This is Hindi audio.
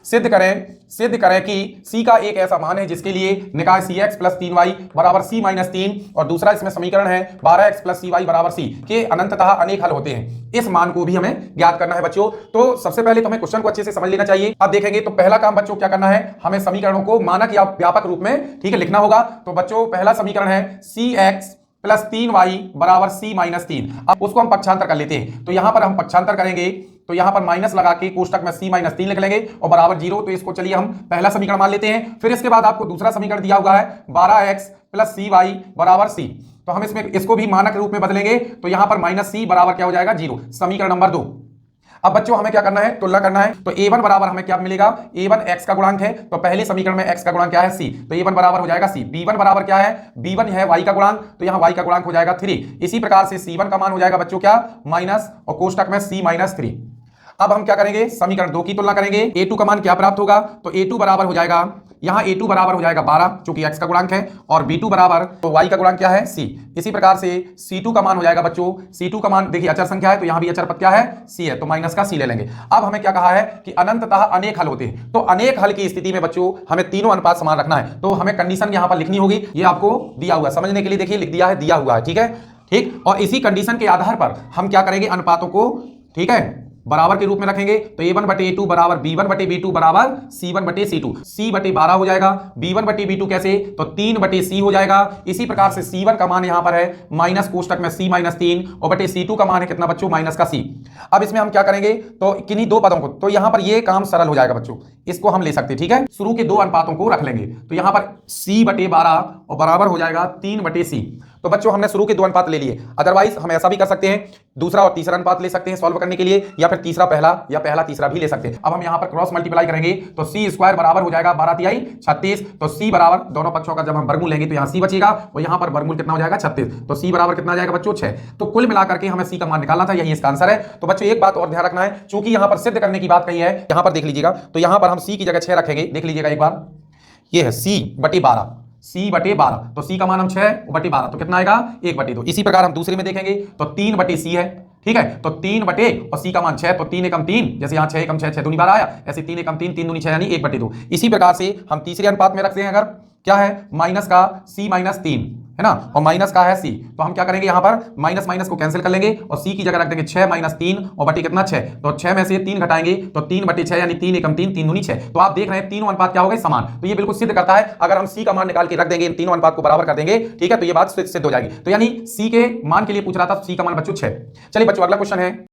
सिद्ध करें कि c का एक ऐसा मान है जिसके लिए निकाय cx प्लस 3y बराबर c माइनस 3 और दूसरा इसमें समीकरण है 12x प्लस cy बराबर c के अनंततः अनेक हल होते हैं। इस मान को भी हमें ज्ञात करना है बच्चों। तो सबसे पहले तो हमें क्वेश्चन को अच्छे से समझ लेना चाहिए। अब देखेंगे तो पहला काम बच्चों क्या करना है, हमें समीकरणों को मानक या व्यापक रूप में ठीक है लिखना होगा। तो बच्चों पहला समीकरण है cx प्लस 3y बराबर c माइनस 3। अब उसको हम पक्षांतर कर लेते हैं। तो यहां पर हम पक्षांतर करेंगे तो यहां पर माइनस लगा के कोष्टक में c माइनस 3 लिख लेंगे और बराबर 0। तो इसको चलिए हम पहला समीकरण मान लेते हैं। फिर इसके बाद आपको दूसरा समीकरण दिया हुआ है 12x प्लस cy बराबर c। तो हम इसको भी मानक रूप में बदलेंगे तो यहां पर माइनस c बराबर क्या हो जाएगा 0। समीकरण नंबर 2। अब बच्चों हमें क्या करना है, तुलना करना है। तो a1 बराबर हमें क्या मिलेगा, a1 x का गुणांक है तो पहले समीकरण में x का गुणांक क्या है c, तो a1 बराबर हो जाएगा c। b1 बराबर क्या है, b1 है y का गुणांक तो यहाँ y का गुणांक हो जाएगा 3। इसी प्रकार से c1 का मान हो जाएगा बच्चों क्या माइनस और कोष्टक में c माइनस 3। अब हम क्या करेंगे, समीकरण 2 की तुलना करेंगे। a2 का मान क्या प्राप्त होगा, तो a2 बराबर हो जाएगा यहाँ a2 बराबर हो जाएगा 12 चूंकि x का गुणांक है और b2 बराबर तो y का गुणांक क्या है c। इसी प्रकार से c2 का मान हो जाएगा बच्चों, c2 का मान देखिए अचर संख्या है तो यहाँ भी अचर पद क्या है c है तो माइनस का c ले लेंगे। अब हमें क्या कहा है कि अनंततः अनेक हल होते हैं। तो अनेक हल की स्थिति में बच्चों हमें तीनों अनुपात समान रखना है। तो हमें कंडीशन यहाँ पर लिखनी होगी, ये आपको दिया हुआ है समझने के लिए, देखिए लिख दिया है, दिया हुआ है ठीक है ठीक। और इसी कंडीशन के आधार पर हम क्या करेंगे, अनुपातों को ठीक है बराबर के रूप में रखेंगे। तो a1 बटे a2 बराबर b1 बटे b2 बराबर c1 बटे c2, c बटे 12 हो जाएगा, b1 बटे b2 कैसे तो 3 बटे c हो जाएगा। इसी प्रकार से c1 का मान यहां पर है माइनस कोष्टक में c माइनस 3 और बटे c2 का मान है कितना बच्चों माइनस का c। अब इसमें हम क्या करेंगे तो किन्हीं दो पदों को, तो यहां पर ये काम सरल हो जाएगा बच्चों, इसको हम ले सकते हैं ठीक है। शुरू के दो अनुपातों को रख लेंगे तो यहां पर c बटे 12 और बराबर हो जाएगा 3 बटे c। तो बच्चों हमने शुरू के दो अनुपात ले लिए, अदरवाइज हम ऐसा भी कर सकते हैं, दूसरा और तीसरा अनुपात ले सकते हैं सॉल्व करने के लिए, या फिर तीसरा पहला या पहला तीसरा भी ले सकते हैं। अब हम यहां पर क्रॉस मल्टीप्लाई करेंगे तो c स्क्वायर बराबर हो जाएगा 12 तिहाई 36। तो c बराबर दोनों पक्षों का जब हम वर्गमूल लेंगे तो यहाँ c बचेगा और यहाँ पर वर्गमूल कितना हो जाएगा 36। तो c बराबर कितना आ जाएगा बच्चों 6। तो कुल मिलाकर के हमें c का मान निकालना था, यही इसका आंसर है। तो बच्चों एक बात और ध्यान रखना है, चूंकि यहाँ पर सिद्ध करने की बात कही है, यहाँ पर देख लीजिएगा तो यहाँ पर हम c की जगह 6 रखेंगे, देख लीजिएगा एक बार, ये है c बटे 12, c बटे 12। तो c का मान हम 6 बटे 12 तो कितना आएगा 1 बटे 2। इसी प्रकार हम दूसरे में देखेंगे तो 3 बटे c है ठीक है। तो 3 बटे और c का मान 6 तो 3 एकम 3, जैसे यहाँ 6 एकम 6 6 दूनी 12 आया, ऐसे 3 एकम 3 3 दूनी 6 यानी 1 बटे 2। इसी प्रकार से हम तीसरे अनुपात में रखते हैं, अगर क्या है माइनस का c माइनस 3 है ना और माइनस का है c, तो हम क्या करेंगे यहाँ पर माइनस माइनस को कैंसिल कर लेंगे और c की जगह रख देंगे 6 माइनस 3 और बटे कितना 6। तो 6 में से 3 घटाएंगे तो 3 बटे 6 यानी 3 एकम 3 3 दूनी 6। तो आप देख रहे हैं तीनों अनुपात क्या हो गए समान। तो ये बिल्कुल सिद्ध करता है, अगर हम c का मान निकाल के रख देंगे इन तीनों अनुपात को बराबर कर देंगे ठीक है, तो ये बात सिद्ध हो जाएगी। तो यानी c के मान के लिए पूछ रहा था, c का मान बच्चों 6। चलिए बच्चों अगला क्वेश्चन है।